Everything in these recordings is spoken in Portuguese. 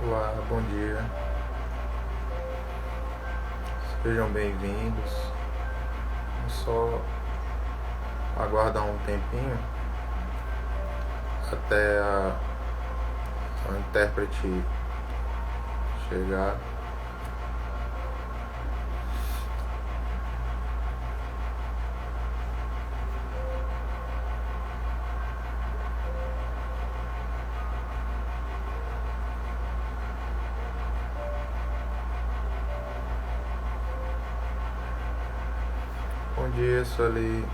Olá, bom dia. Sejam bem-vindos. Vamos só aguardar um tempinho até a intérprete chegar. Bom dia, Sueli.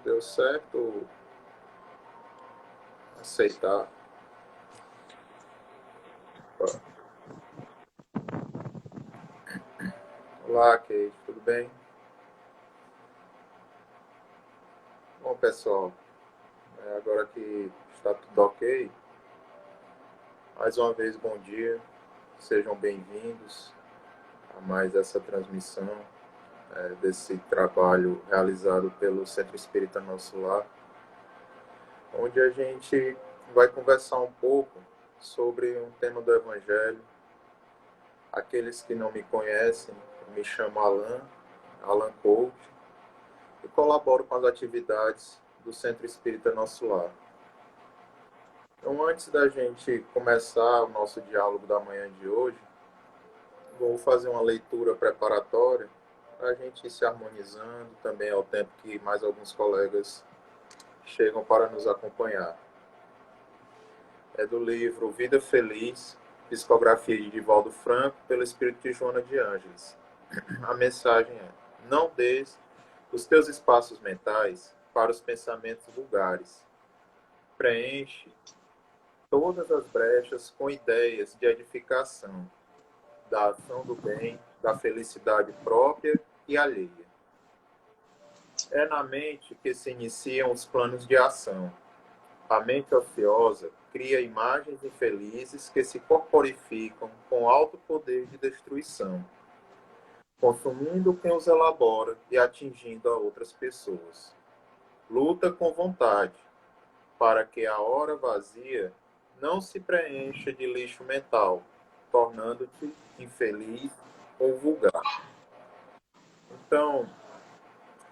Deu certo aceitar? Olá, Kate, tudo bem? Bom, pessoal, agora que está tudo ok, mais uma vez, bom dia. Sejam bem-vindos a mais essa transmissão desse trabalho realizado pelo Centro Espírita Nosso Lar, onde a gente vai conversar um pouco sobre um tema do Evangelho. Aqueles que não me conhecem, me chamo Alan Coach, e colaboro com as atividades do Centro Espírita Nosso Lar. Então, antes da gente começar o nosso diálogo da manhã de hoje, vou fazer uma leitura preparatória para a gente ir se harmonizando também ao tempo que mais alguns colegas chegam para nos acompanhar. É do livro Vida Feliz, psicografia de Divaldo Franco, pelo espírito de Joana de Ângeles. A mensagem é: não des os teus espaços mentais para os pensamentos vulgares. Preenche todas as brechas com ideias de edificação, da ação do bem, da felicidade própria e alheia. É na mente que se iniciam os planos de ação. A mente ociosa cria imagens infelizes que se corporificam com alto poder de destruição, consumindo quem os elabora e atingindo a outras pessoas. Luta com vontade, para que a hora vazia não se preencha de lixo mental, tornando-te infeliz ou vulgar. Então,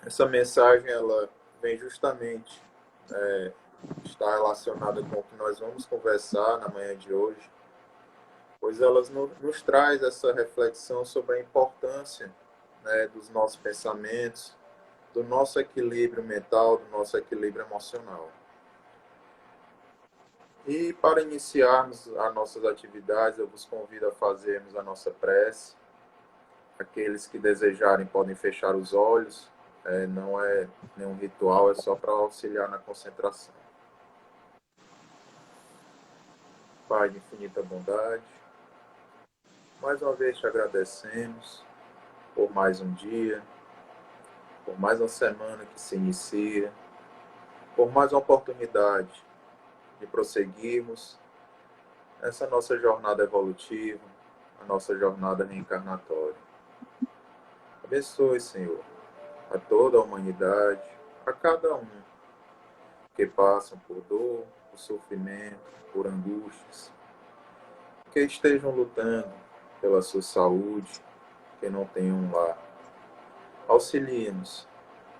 essa mensagem ela vem justamente está relacionada com o que nós vamos conversar na manhã de hoje, pois elas nos traz essa reflexão sobre a importância, dos nossos pensamentos, do nosso equilíbrio mental, do nosso equilíbrio emocional. E para iniciarmos as nossas atividades, eu vos convido a fazermos a nossa prece. Aqueles que desejarem podem fechar os olhos, não é nenhum ritual, é só para auxiliar na concentração. Pai de infinita bondade, mais uma vez te agradecemos por mais um dia, por mais uma semana que se inicia, por mais uma oportunidade de prosseguirmos essa nossa jornada evolutiva, a nossa jornada reencarnatória. Abençoe, Senhor, a toda a humanidade, a cada um que passam por dor, por sofrimento, por angústias, que estejam lutando pela sua saúde, que não tenham um lar. Auxilie-nos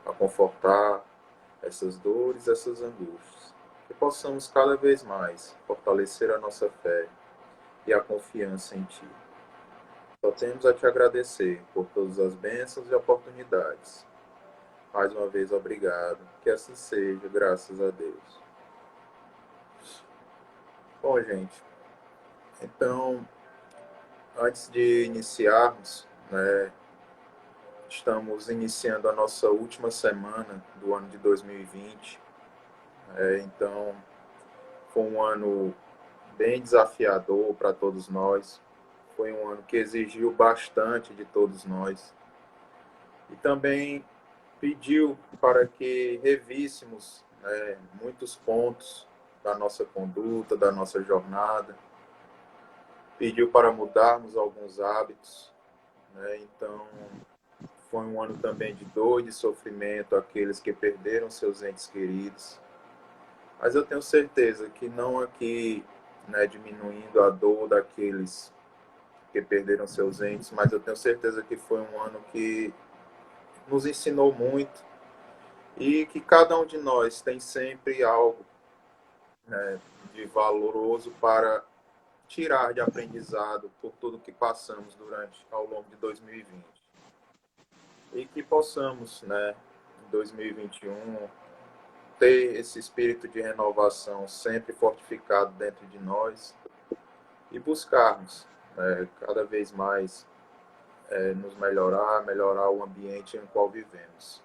a confortar essas dores, essas angústias, que possamos cada vez mais fortalecer a nossa fé e a confiança em Ti. Só temos a Te agradecer por todas as bênçãos e oportunidades. Mais uma vez, obrigado. Que assim seja, graças a Deus. Bom, gente, então, antes de iniciarmos, estamos iniciando a nossa última semana do ano de 2020. Então, foi um ano bem desafiador para todos nós. Foi um ano que exigiu bastante de todos nós. E também pediu para que revíssemos muitos pontos da nossa conduta, da nossa jornada. Pediu para mudarmos alguns hábitos, né? Então, foi um ano também de dor e de sofrimento, aqueles que perderam seus entes queridos. Mas eu tenho certeza que não aqui, né, diminuindo a dor daqueles que perderam seus entes, mas eu tenho certeza que foi um ano que nos ensinou muito e que cada um de nós tem sempre algo, né, de valoroso para tirar de aprendizado por tudo que passamos durante ao longo de 2020 e que possamos, né, em 2021 ter esse espírito de renovação sempre fortificado dentro de nós e buscarmos, né, cada vez mais nos melhorar o ambiente em qual vivemos.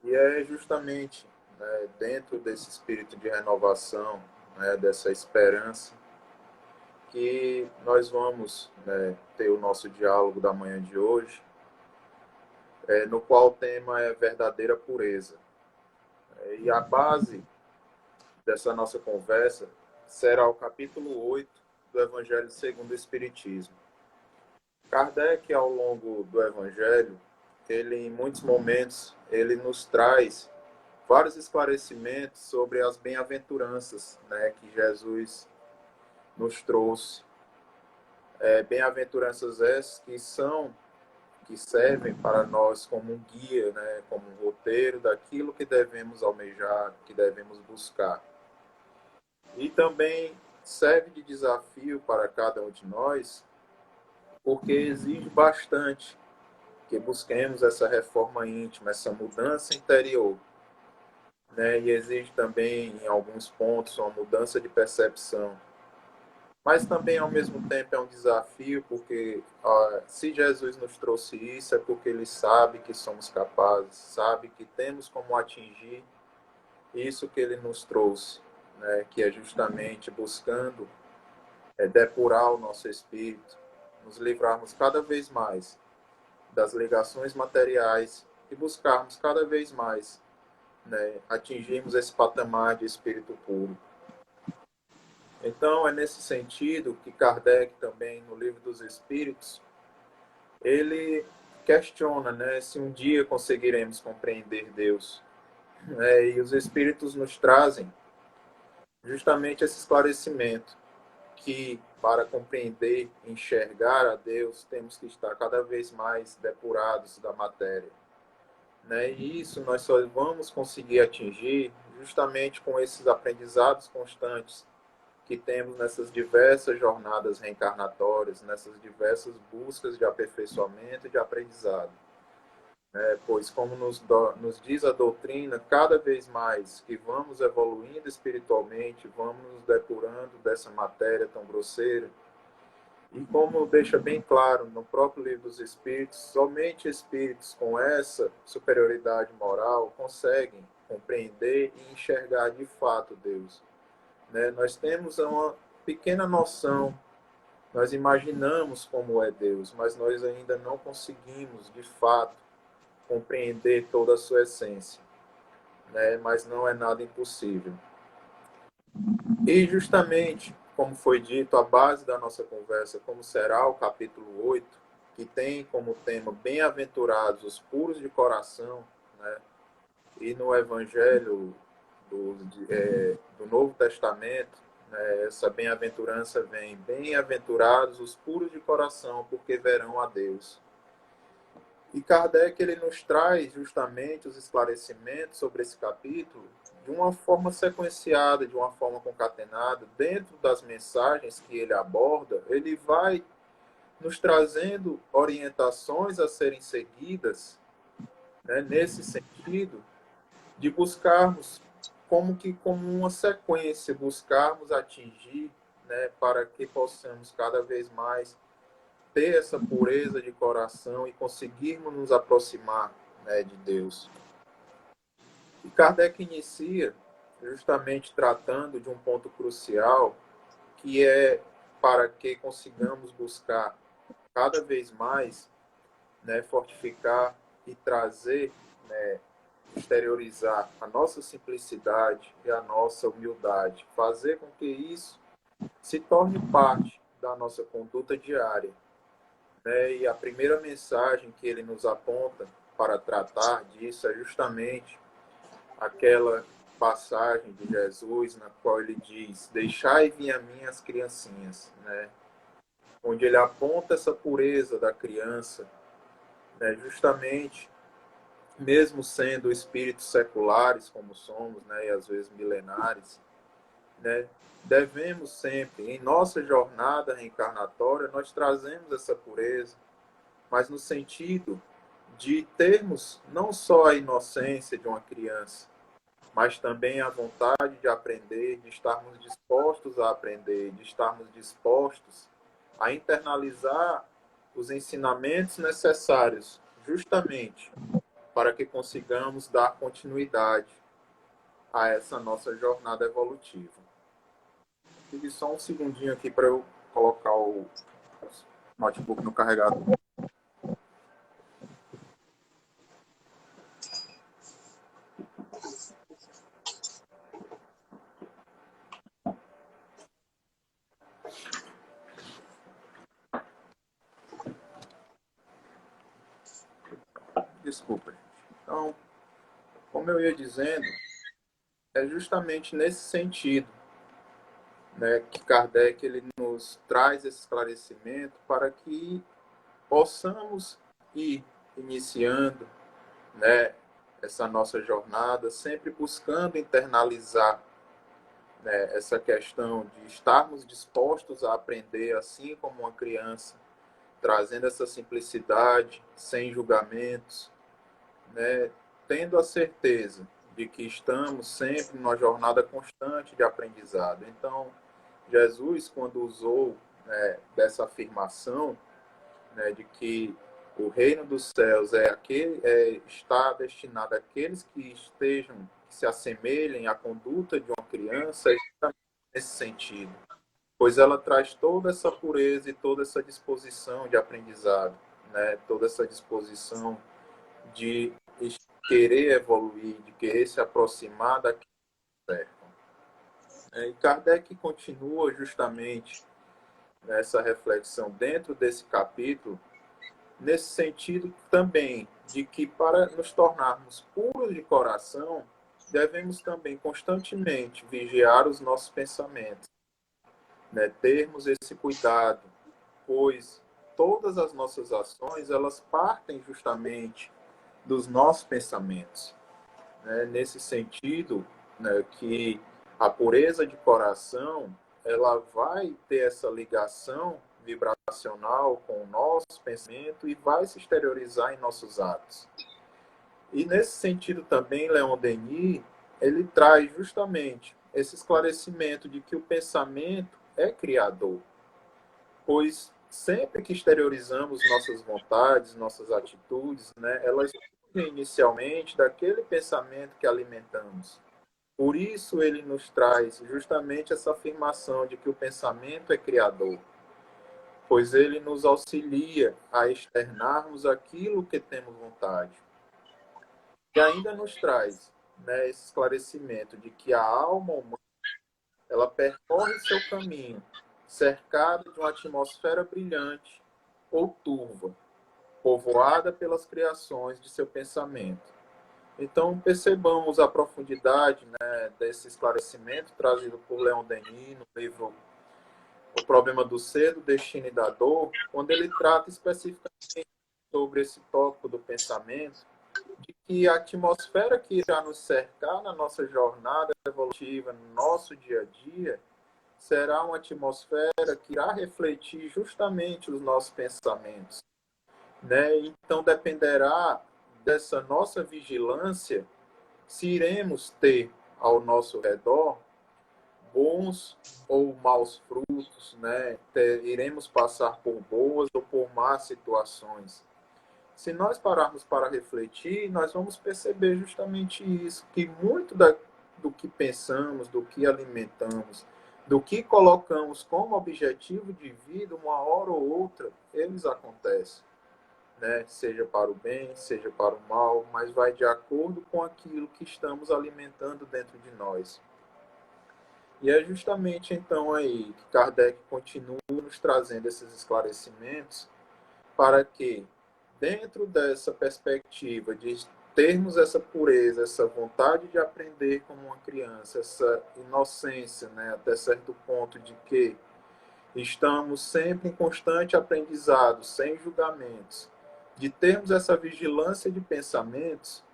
E é justamente, né, dentro desse espírito de renovação, né, dessa esperança, que nós vamos, né, ter o nosso diálogo da manhã de hoje, no qual o tema é verdadeira pureza. E a base dessa nossa conversa será o capítulo 8 do Evangelho segundo o Espiritismo. Kardec, ao longo do Evangelho, ele em muitos momentos, ele nos traz vários esclarecimentos sobre as bem-aventuranças, né, que Jesus nos trouxe. Bem-aventuranças essas que servem para nós como um guia, né, como um roteiro daquilo que devemos almejar, que devemos buscar. E também serve de desafio para cada um de nós, porque exige bastante que busquemos essa reforma íntima, essa mudança interior, né? E exige também, em alguns pontos, uma mudança de percepção. Mas também, ao mesmo tempo, é um desafio, porque se Jesus nos trouxe isso, é porque Ele sabe que somos capazes, sabe que temos como atingir isso que Ele nos trouxe, né? Que é justamente buscando depurar o nosso espírito, nos livrarmos cada vez mais das ligações materiais e buscarmos cada vez mais, né, atingirmos esse patamar de espírito puro. Então, é nesse sentido que Kardec também, no Livro dos Espíritos, ele questiona, né, se um dia conseguiremos compreender Deus. E os Espíritos nos trazem justamente esse esclarecimento, que para compreender, enxergar a Deus, temos que estar cada vez mais depurados da matéria. Né? E isso nós só vamos conseguir atingir justamente com esses aprendizados constantes que temos nessas diversas jornadas reencarnatórias, nessas diversas buscas de aperfeiçoamento e de aprendizado. Pois, como nos diz a doutrina, cada vez mais que vamos evoluindo espiritualmente, vamos nos depurando dessa matéria tão grosseira. E como deixa bem claro no próprio Livro dos Espíritos, somente espíritos com essa superioridade moral conseguem compreender e enxergar de fato Deus. Nós temos uma pequena noção, nós imaginamos como é Deus, mas nós ainda não conseguimos, de fato, compreender toda a sua essência. Mas não é nada impossível. E justamente, como foi dito, a base da nossa conversa, como será o capítulo 8, que tem como tema bem-aventurados os puros de coração, né? E no Evangelho do Novo Testamento, né, essa bem-aventurança vem: bem-aventurados os puros de coração, porque verão a Deus. E Kardec ele nos traz justamente os esclarecimentos sobre esse capítulo de uma forma sequenciada, de uma forma concatenada, dentro das mensagens que ele aborda, ele vai nos trazendo orientações a serem seguidas, né, nesse sentido de buscarmos como uma sequência, buscarmos atingir, né, para que possamos cada vez mais ter essa pureza de coração e conseguirmos nos aproximar, né, de Deus. E Kardec inicia justamente tratando de um ponto crucial, que é para que consigamos buscar cada vez mais, né, fortificar e trazer, né, exteriorizar a nossa simplicidade e a nossa humildade, fazer com que isso se torne parte da nossa conduta diária, né? E a primeira mensagem que ele nos aponta para tratar disso é justamente aquela passagem de Jesus na qual ele diz: deixai vir a mim as criancinhas, né? Onde ele aponta essa pureza da criança, né? Justamente, mesmo sendo espíritos seculares como somos, né? E às vezes milenares, né? Devemos sempre, em nossa jornada reencarnatória, nós trazemos essa pureza, mas no sentido de termos não só a inocência de uma criança, mas também a vontade de aprender, de estarmos dispostos a aprender, de estarmos dispostos a internalizar os ensinamentos necessários, justamente para que consigamos dar continuidade a essa nossa jornada evolutiva. Tive só um segundinho aqui para eu colocar o notebook no carregador. Desculpa, gente. Então, como eu ia dizendo, é justamente nesse sentido, né, que Kardec ele nos traz esse esclarecimento para que possamos ir iniciando, né, essa nossa jornada, sempre buscando internalizar, né, essa questão de estarmos dispostos a aprender assim como uma criança, trazendo essa simplicidade, sem julgamentos, né, tendo a certeza de que estamos sempre numa jornada constante de aprendizado. Então, Jesus, quando usou, né, dessa afirmação, né, de que o reino dos céus está destinado àqueles que estejam, que se assemelhem à conduta de uma criança, é justamente nesse sentido, pois ela traz toda essa pureza e toda essa disposição de aprendizado, né, toda essa disposição de querer evoluir, de querer se aproximar daquilo certo. E Kardec continua justamente nessa reflexão dentro desse capítulo, nesse sentido também de que para nos tornarmos puros de coração, devemos também constantemente vigiar os nossos pensamentos, né? Termos esse cuidado, pois todas as nossas ações, elas partem justamente dos nossos pensamentos, né? Nesse sentido, né, que a pureza de coração, ela vai ter essa ligação vibracional com o nosso pensamento e vai se exteriorizar em nossos atos. E nesse sentido também, Leon Denis, ele traz justamente esse esclarecimento de que o pensamento é criador, pois sempre que exteriorizamos nossas vontades, nossas atitudes, né, elas surgem inicialmente daquele pensamento que alimentamos. Por isso ele nos traz justamente essa afirmação de que o pensamento é criador, pois ele nos auxilia a externarmos aquilo que temos vontade. E ainda nos traz, né, esse esclarecimento de que a alma humana ela percorre seu caminho cercada de uma atmosfera brilhante ou turva, povoada pelas criações de seu pensamento. Então, percebamos a profundidade, né, desse esclarecimento trazido por Leon Denis no livro O Problema do Ser, do Destino e da Dor, quando ele trata especificamente sobre esse tópico do pensamento, de que a atmosfera que irá nos cercar na nossa jornada evolutiva, no nosso dia a dia, será uma atmosfera que irá refletir justamente os nossos pensamentos, né? Então, dependerá dessa nossa vigilância se iremos ter ao nosso redor bons ou maus frutos, né? Iremos passar por boas ou por más situações. Se nós pararmos para refletir, nós vamos perceber justamente isso, que muito do que pensamos, do que alimentamos, do que colocamos como objetivo de vida, uma hora ou outra, eles acontecem, né? Seja para o bem, seja para o mal, mas vai de acordo com aquilo que estamos alimentando dentro de nós. E é justamente então aí que Kardec continua nos trazendo esses esclarecimentos, para que, dentro dessa perspectiva de termos essa pureza, essa vontade de aprender como uma criança, essa inocência, né, até certo ponto de que estamos sempre em constante aprendizado, sem julgamentos, de termos essa vigilância de pensamentos,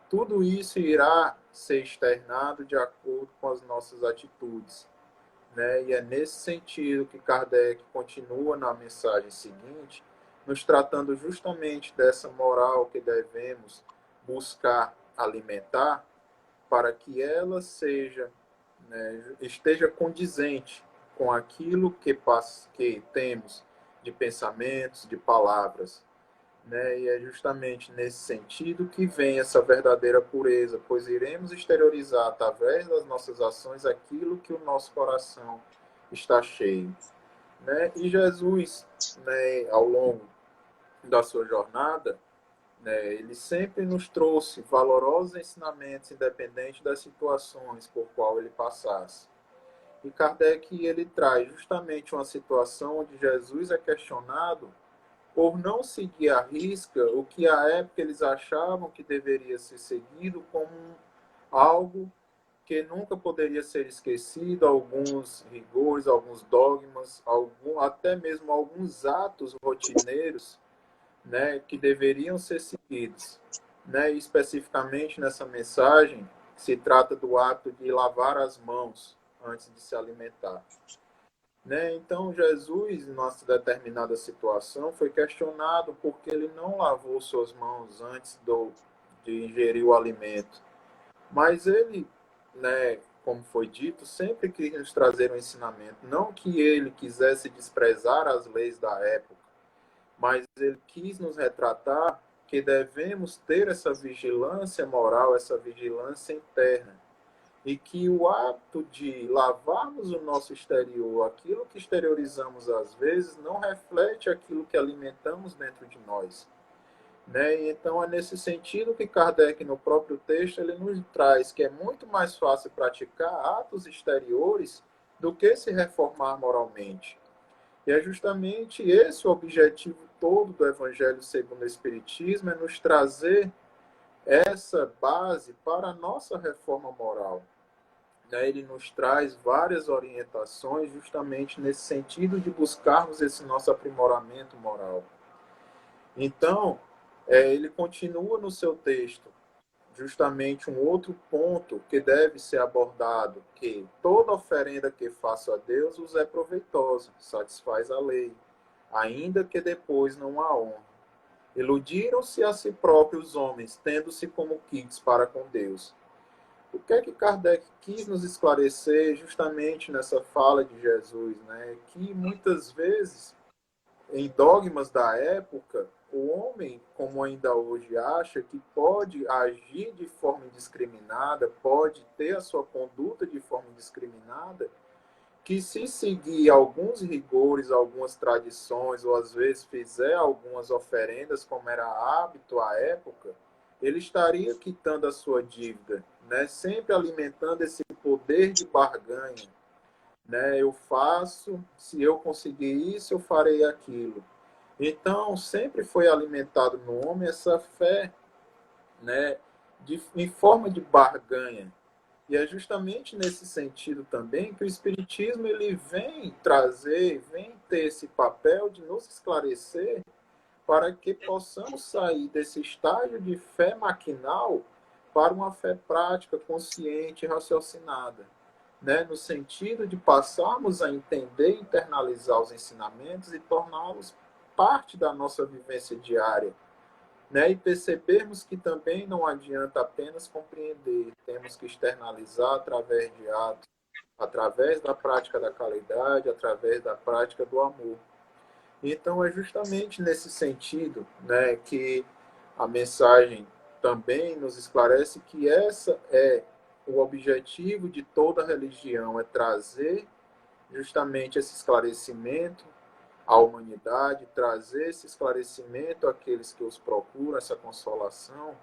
tudo isso irá ser externado de acordo com as nossas atitudes, né? E é nesse sentido que Kardec continua na mensagem seguinte, nos tratando justamente dessa moral que devemos buscar alimentar para que ela seja, né, esteja condizente com aquilo que temos de pensamentos, de palavras, né? E é justamente nesse sentido que vem essa verdadeira pureza, pois iremos exteriorizar através das nossas ações aquilo que o nosso coração está cheio, né? E Jesus, né, ao longo da sua jornada, né, ele sempre nos trouxe valorosos ensinamentos, independente das situações por qual ele passasse. E Kardec ele traz justamente uma situação onde Jesus é questionado por não seguir à risca o que à época eles achavam que deveria ser seguido como algo que nunca poderia ser esquecido, alguns rigores, alguns dogmas, até mesmo alguns atos rotineiros, né, que deveriam ser seguidos. Né? E especificamente nessa mensagem, se trata do ato de lavar as mãos antes de se alimentar. Né? Então, Jesus, em nossa determinada situação, foi questionado porque ele não lavou suas mãos antes de ingerir o alimento. Mas ele, né, como foi dito, sempre quis nos trazer um ensinamento. Não que ele quisesse desprezar as leis da época, mas ele quis nos retratar que devemos ter essa vigilância moral, essa vigilância interna. E que o ato de lavarmos o nosso exterior, aquilo que exteriorizamos às vezes, não reflete aquilo que alimentamos dentro de nós. Né? E então é nesse sentido que Kardec, no próprio texto, ele nos traz que é muito mais fácil praticar atos exteriores do que se reformar moralmente. E é justamente esse o objetivo todo do Evangelho segundo o Espiritismo, é nos trazer essa base para a nossa reforma moral. Ele nos traz várias orientações justamente nesse sentido de buscarmos esse nosso aprimoramento moral. Então, ele continua no seu texto, justamente um outro ponto que deve ser abordado, que toda oferenda que faço a Deus os é proveitosa, satisfaz a lei, ainda que depois não a honre. Iludiram-se a si próprios os homens, tendo-se como quites para com Deus. O que é que Kardec quis nos esclarecer justamente nessa fala de Jesus, né? Que muitas vezes, em dogmas da época, o homem, como ainda hoje acha, que pode agir de forma indiscriminada, pode ter a sua conduta de forma indiscriminada, que se seguir alguns rigores, algumas tradições, ou às vezes fizer algumas oferendas, como era hábito à época, ele estaria quitando a sua dívida, né? Sempre alimentando esse poder de barganha. Né? Eu faço, se eu conseguir isso, eu farei aquilo. Então, sempre foi alimentado no homem essa fé, né? Em forma de barganha. E é justamente nesse sentido também que o Espiritismo ele vem trazer, vem ter esse papel de nos esclarecer para que possamos sair desse estágio de fé maquinal para uma fé prática, consciente e raciocinada. Né? No sentido de passarmos a entender e internalizar os ensinamentos e torná-los parte da nossa vivência diária, né? E percebermos que também não adianta apenas compreender, temos que externalizar através de atos, através da prática da caridade, através da prática do amor. Então é justamente nesse sentido, né, que a mensagem também nos esclarece que essa é o objetivo de toda religião, é trazer justamente esse esclarecimento à humanidade, trazer esse esclarecimento àqueles que os procuram, essa consolação,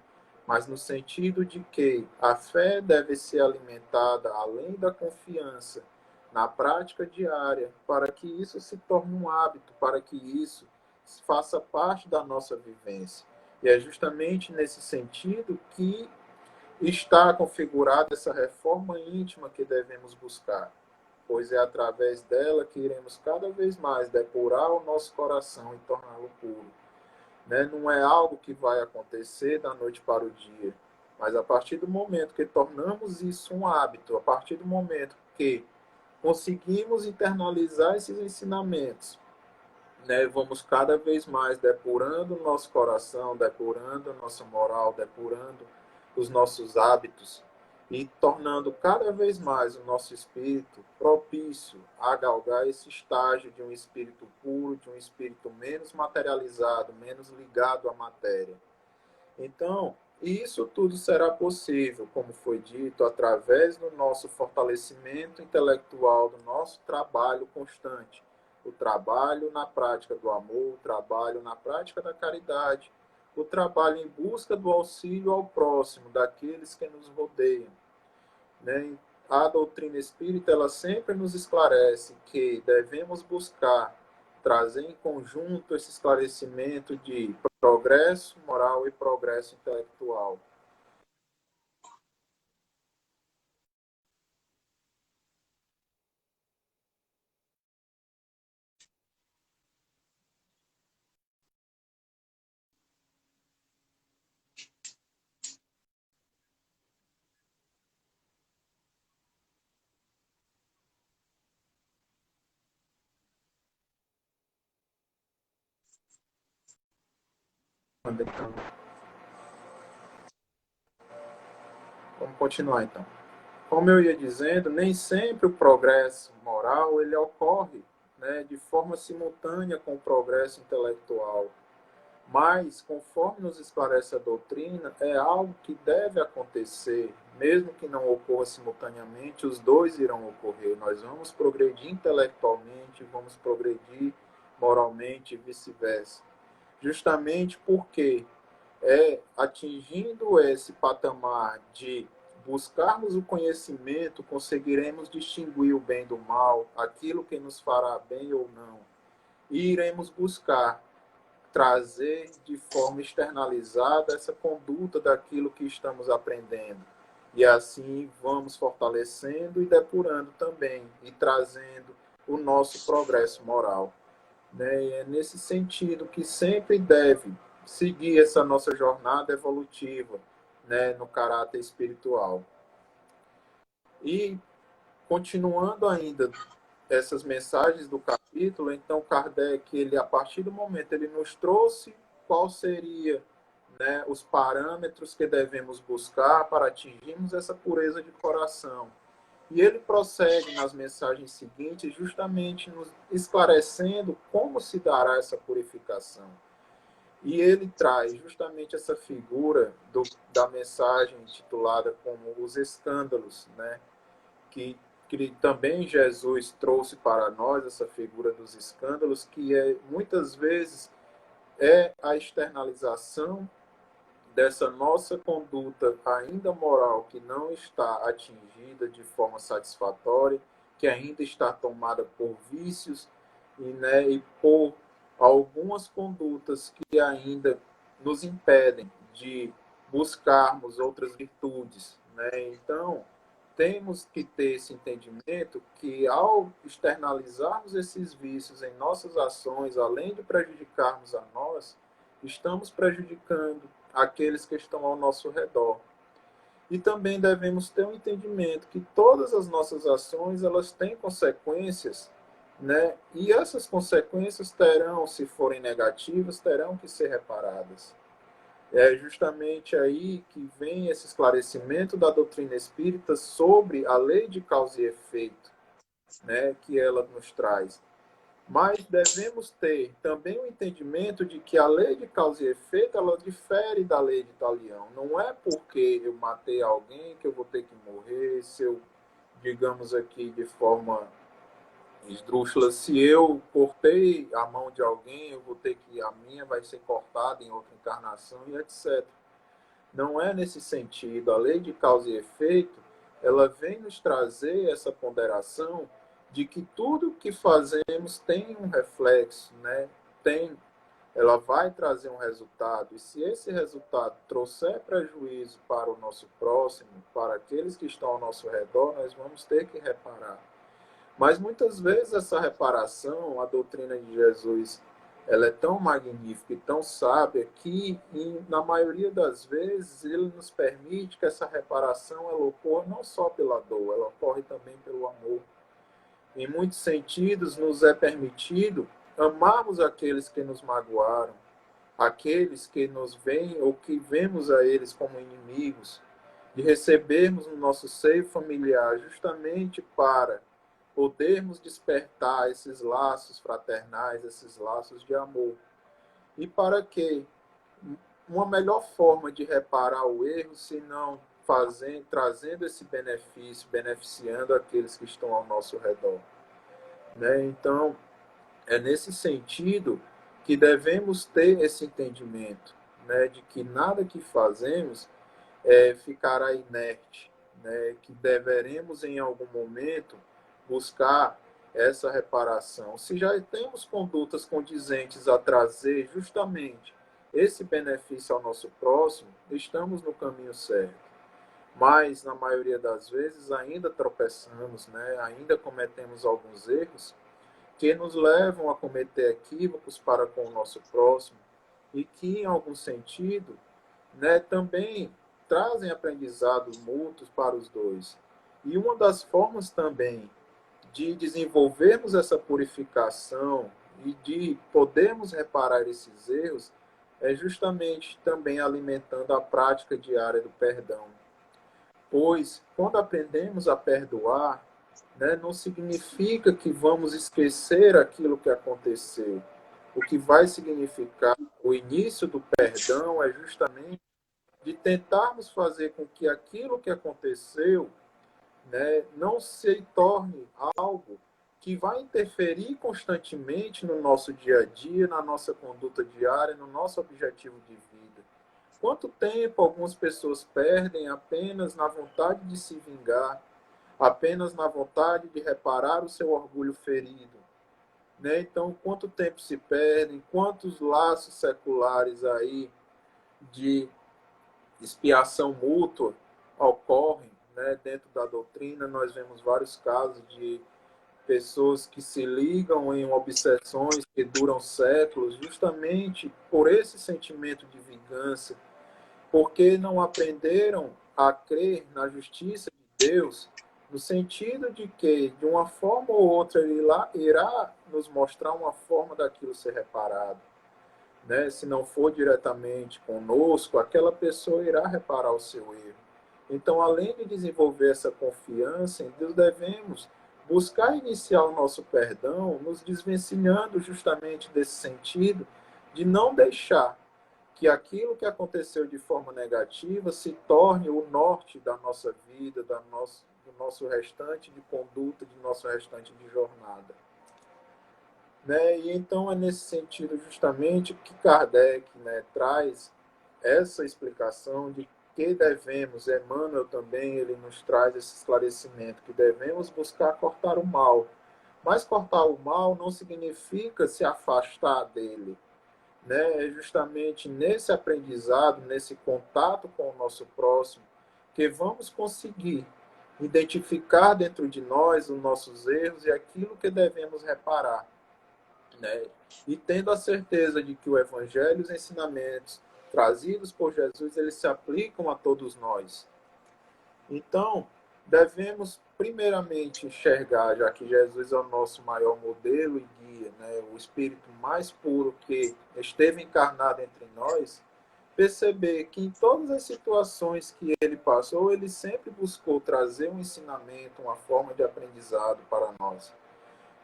mas no sentido de que a fé deve ser alimentada, além da confiança, na prática diária, para que isso se torne um hábito, para que isso faça parte da nossa vivência. E é justamente nesse sentido que está configurada essa reforma íntima que devemos buscar, pois é através dela que iremos cada vez mais depurar o nosso coração e torná-lo puro. Né? Não é algo que vai acontecer da noite para o dia, mas a partir do momento que tornamos isso um hábito, a partir do momento que conseguimos internalizar esses ensinamentos, né, vamos cada vez mais depurando o nosso coração, depurando a nossa moral, depurando os nossos hábitos e tornando cada vez mais o nosso espírito propício a galgar esse estágio de um espírito puro, de um espírito menos materializado, menos ligado à matéria. Então, isso tudo será possível, como foi dito, através do nosso fortalecimento intelectual, do nosso trabalho constante. O trabalho na prática do amor, o trabalho na prática da caridade, o trabalho em busca do auxílio ao próximo, daqueles que nos rodeiam. Né? A doutrina espírita ela sempre nos esclarece que devemos buscar trazer em conjunto esse esclarecimento de progresso moral e progresso intelectual. Então, vamos continuar então. Como eu ia dizendo, nem sempre o progresso moral ele ocorre, né, de forma simultânea com o progresso intelectual. Mas, conforme nos esclarece a doutrina, é algo que deve acontecer, mesmo que não ocorra simultaneamente, os dois irão ocorrer. Nós vamos progredir intelectualmente, vamos progredir moralmente e vice-versa. Justamente porque atingindo esse patamar de buscarmos o conhecimento, conseguiremos distinguir o bem do mal, aquilo que nos fará bem ou não, e iremos buscar trazer de forma externalizada essa conduta daquilo que estamos aprendendo. E assim vamos fortalecendo e depurando também, e trazendo o nosso progresso moral. Né? E é nesse sentido que sempre deve seguir essa nossa jornada evolutiva, né, no caráter espiritual. E continuando ainda essas mensagens do capítulo, então Kardec, ele, a partir do momento, ele nos trouxe qual seria, né, os parâmetros que devemos buscar para atingirmos essa pureza de coração. E ele prossegue nas mensagens seguintes, justamente nos esclarecendo como se dará essa purificação. E ele traz justamente essa figura da mensagem titulada como os escândalos, né? que também Jesus trouxe para nós essa figura dos escândalos, que muitas vezes é a externalização dessa nossa conduta ainda moral que não está atingida de forma satisfatória, que ainda está tomada por vícios e por algumas condutas que ainda nos impedem de buscarmos outras virtudes. Né? Então, temos que ter esse entendimento que, ao externalizarmos esses vícios em nossas ações, além de prejudicarmos a nós, estamos prejudicando aqueles que estão ao nosso redor. E também devemos ter um entendimento que todas as nossas ações elas têm consequências, né? E essas consequências terão, se forem negativas, terão que ser reparadas. É justamente aí que vem esse esclarecimento da doutrina espírita sobre a lei de causa e efeito, né, que ela nos traz. Mas devemos ter também o entendimento de que a lei de causa e efeito ela difere da lei de Talião. Não é porque eu matei alguém que eu vou ter que morrer, se eu, digamos aqui de forma esdrúxula, se eu cortei a mão de alguém, eu vou ter que, a minha vai ser cortada em outra encarnação e etc. Não é nesse sentido. A lei de causa e efeito, ela vem nos trazer essa ponderação de que tudo que fazemos tem um reflexo, né? Tem ela vai trazer um resultado, e se esse resultado trouxer prejuízo para o nosso próximo, para aqueles que estão ao nosso redor, nós vamos ter que reparar. Mas muitas vezes essa reparação, a doutrina de Jesus, ela é tão magnífica e tão sábia que, na maioria das vezes, ele nos permite que essa reparação ela ocorra não só pela dor, ela ocorre também pelo amor. Em muitos sentidos, nos é permitido amarmos aqueles que nos magoaram, aqueles que nos veem ou que vemos a eles como inimigos, de recebermos no nosso seio familiar justamente para podermos despertar esses laços fraternais, esses laços de amor. E para que uma melhor forma de reparar o erro, se não trazendo esse benefício, beneficiando aqueles que estão ao nosso redor. Né? Então, é nesse sentido que devemos ter esse entendimento, né, de que nada que fazemos ficará inerte, né, que deveremos em algum momento buscar essa reparação. Se já temos condutas condizentes a trazer justamente esse benefício ao nosso próximo, estamos no caminho certo. Mas, na maioria das vezes, ainda tropeçamos, né, ainda cometemos alguns erros que nos levam a cometer equívocos para com o nosso próximo e que, em algum sentido, né, também trazem aprendizados mútuos para os dois. E uma das formas também de desenvolvermos essa purificação e de podermos reparar esses erros é justamente também alimentando a prática diária do perdão. Pois, quando aprendemos a perdoar, né, não significa que vamos esquecer aquilo que aconteceu. O que vai significar o início do perdão é justamente de tentarmos fazer com que aquilo que aconteceu, né, não se torne algo que vai interferir constantemente no nosso dia a dia, na nossa conduta diária, no nosso objetivo de vida. Quanto tempo algumas pessoas perdem apenas na vontade de se vingar, apenas na vontade de reparar o seu orgulho ferido? Né? Então, quanto tempo se perdem, quantos laços seculares aí de expiação mútua ocorrem, né? Dentro da doutrina, nós vemos vários casos de pessoas que se ligam em obsessões que duram séculos, justamente por esse sentimento de vingança, porque não aprenderam a crer na justiça de Deus, no sentido de que, de uma forma ou outra, ele irá nos mostrar uma forma daquilo ser reparado. Né? Se não for diretamente conosco, aquela pessoa irá reparar o seu erro. Então, além de desenvolver essa confiança em Deus, devemos buscar iniciar o nosso perdão, nos desvencilhando justamente desse sentido de não deixar que aquilo que aconteceu de forma negativa se torne o norte da nossa vida, do nosso restante de conduta, do nosso restante de jornada. Né? E então é nesse sentido justamente que Kardec, né, traz essa explicação de que devemos, Emmanuel também ele nos traz esse esclarecimento, que devemos buscar cortar o mal. Mas cortar o mal não significa se afastar dele. Né? É justamente nesse aprendizado, nesse contato com o nosso próximo, que vamos conseguir identificar dentro de nós os nossos erros e aquilo que devemos reparar. Né? E tendo a certeza de que o Evangelho e os ensinamentos trazidos por Jesus, eles se aplicam a todos nós. Então, devemos primeiramente enxergar, já que Jesus é o nosso maior modelo e guia, né? O Espírito mais puro que esteve encarnado entre nós, perceber que em todas as situações que ele passou, ele sempre buscou trazer um ensinamento, uma forma de aprendizado para nós.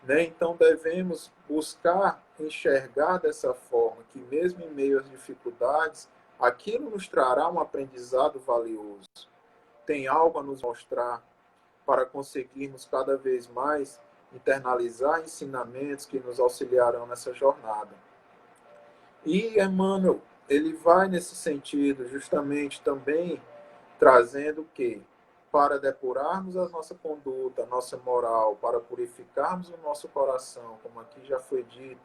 Né? Então, devemos buscar enxergar dessa forma, que mesmo em meio às dificuldades, aquilo nos trará um aprendizado valioso. Tem algo a nos mostrar para conseguirmos cada vez mais internalizar ensinamentos que nos auxiliarão nessa jornada. E Emmanuel, ele vai nesse sentido, justamente também trazendo que para depurarmos a nossa conduta, a nossa moral, para purificarmos o nosso coração, como aqui já foi dito,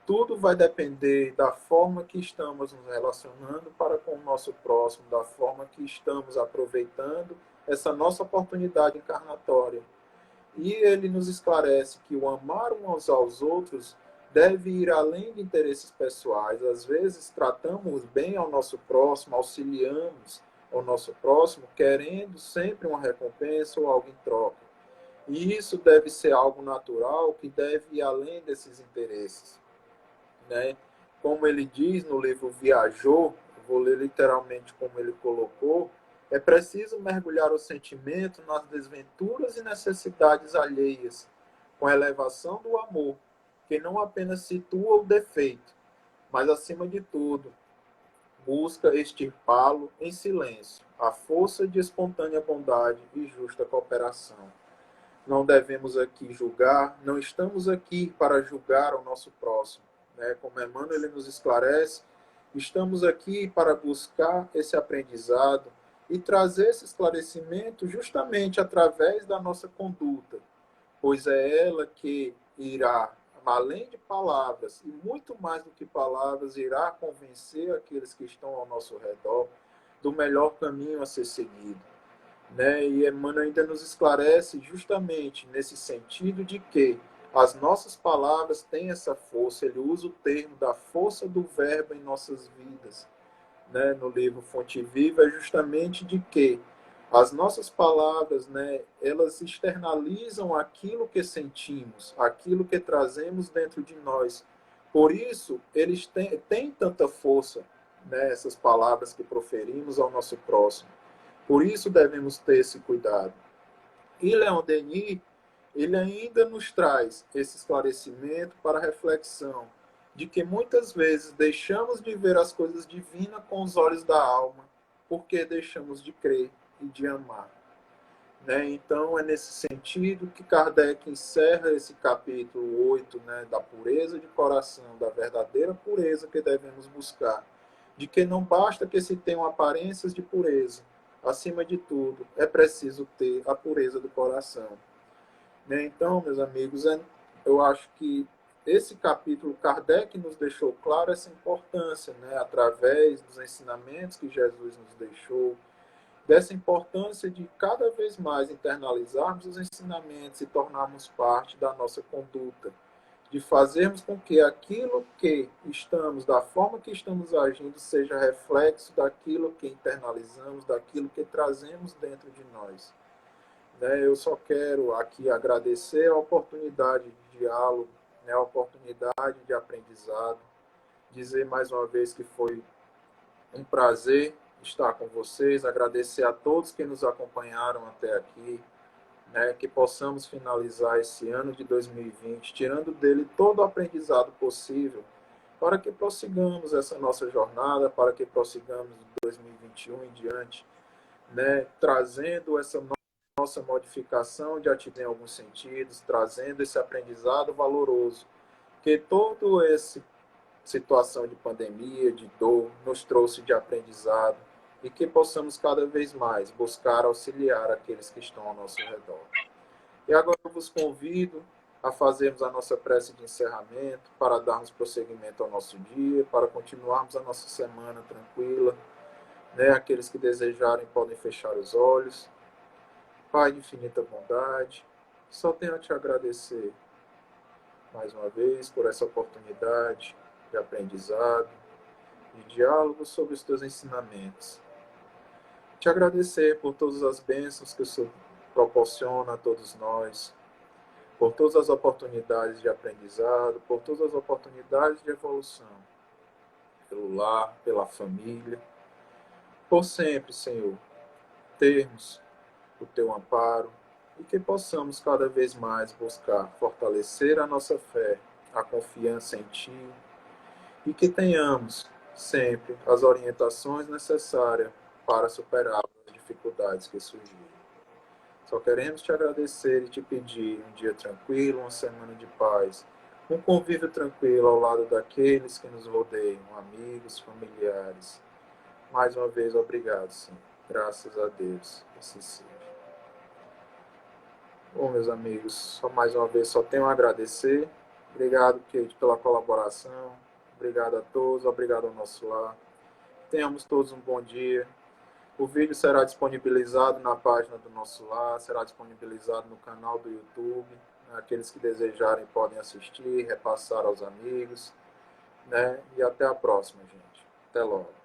tudo vai depender da forma que estamos nos relacionando para com o nosso próximo, da forma que estamos aproveitando essa nossa oportunidade encarnatória. E ele nos esclarece que o amar uns aos outros deve ir além de interesses pessoais. Às vezes, tratamos bem ao nosso próximo, auxiliamos ao nosso próximo, querendo sempre uma recompensa ou algo em troca. E isso deve ser algo natural, que deve ir além desses interesses, né? Como ele diz no livro Viajou, vou ler literalmente como ele colocou, é preciso mergulhar o sentimento nas desventuras e necessidades alheias, com a elevação do amor, que não apenas situa o defeito, mas, acima de tudo, busca extirpá-lo em silêncio, a força de espontânea bondade e justa cooperação. Não devemos aqui julgar, não estamos aqui para julgar o nosso próximo, né? Como Emmanuel ele nos esclarece, estamos aqui para buscar esse aprendizado e trazer esse esclarecimento justamente através da nossa conduta, pois é ela que irá, além de palavras, e muito mais do que palavras, irá convencer aqueles que estão ao nosso redor do melhor caminho a ser seguido, né? E Emmanuel ainda nos esclarece justamente nesse sentido de que as nossas palavras têm essa força. Ele usa o termo da força do verbo em nossas vidas, né? No livro Fonte Viva é justamente de que as nossas palavras, né, elas externalizam aquilo que sentimos, aquilo que trazemos dentro de nós. Por isso, eles têm tanta força, né, essas palavras que proferimos ao nosso próximo. Por isso devemos ter esse cuidado. E Leon Denis, ele ainda nos traz esse esclarecimento para a reflexão de que muitas vezes deixamos de ver as coisas divinas com os olhos da alma, porque deixamos de crer e de amar, né? Então é nesse sentido que Kardec encerra esse capítulo 8, né, da pureza de coração, da verdadeira pureza que devemos buscar, de que não basta que se tenham aparências de pureza, acima de tudo, é preciso ter a pureza do coração, né? Então, meus amigos, eu acho que esse capítulo, Kardec nos deixou claro essa importância, né? Através dos ensinamentos que Jesus nos deixou, dessa importância de cada vez mais internalizarmos os ensinamentos e tornarmos parte da nossa conduta, de fazermos com que aquilo que estamos, da forma que estamos agindo, seja reflexo daquilo que internalizamos, daquilo que trazemos dentro de nós, né? Eu só quero aqui agradecer a oportunidade de diálogo, né? A oportunidade de aprendizado, dizer mais uma vez que foi um prazer estar com vocês, agradecer a todos que nos acompanharam até aqui, né? Que possamos finalizar esse ano de 2020, tirando dele todo o aprendizado possível, para que prossigamos essa nossa jornada, para que prossigamos de 2021 em diante, né? Trazendo essa nossa modificação de atitude em alguns sentidos, trazendo esse aprendizado valoroso, que todo esse situação de pandemia, de dor, nos trouxe de aprendizado e que possamos cada vez mais buscar auxiliar aqueles que estão ao nosso redor. E agora eu vos convido a fazermos a nossa prece de encerramento, para darmos prosseguimento ao nosso dia, para continuarmos a nossa semana tranquila, né? Aqueles que desejarem podem fechar os olhos. Pai de infinita bondade, só tenho a te agradecer mais uma vez por essa oportunidade de aprendizado, de diálogo sobre os teus ensinamentos. Te agradecer por todas as bênçãos que o Senhor proporciona a todos nós, por todas as oportunidades de aprendizado, por todas as oportunidades de evolução, pelo lar, pela família, por sempre, Senhor, termos o teu amparo e que possamos cada vez mais buscar fortalecer a nossa fé, a confiança em Ti, e que tenhamos sempre as orientações necessárias para superar as dificuldades que surgirem. Só queremos te agradecer e te pedir um dia tranquilo, uma semana de paz, um convívio tranquilo ao lado daqueles que nos rodeiam, amigos, familiares. Mais uma vez, obrigado, Senhor. Graças a Deus. Assim seja. Bom, meus amigos, só mais uma vez só tenho a agradecer Obrigado, Kate, pela colaboração. Obrigado a todos, obrigado ao nosso lar. Tenhamos todos um bom dia. O vídeo será disponibilizado na página do nosso lar, será disponibilizado no canal do YouTube. Aqueles que desejarem podem assistir, repassar aos amigos, né? E até a próxima, gente. Até logo.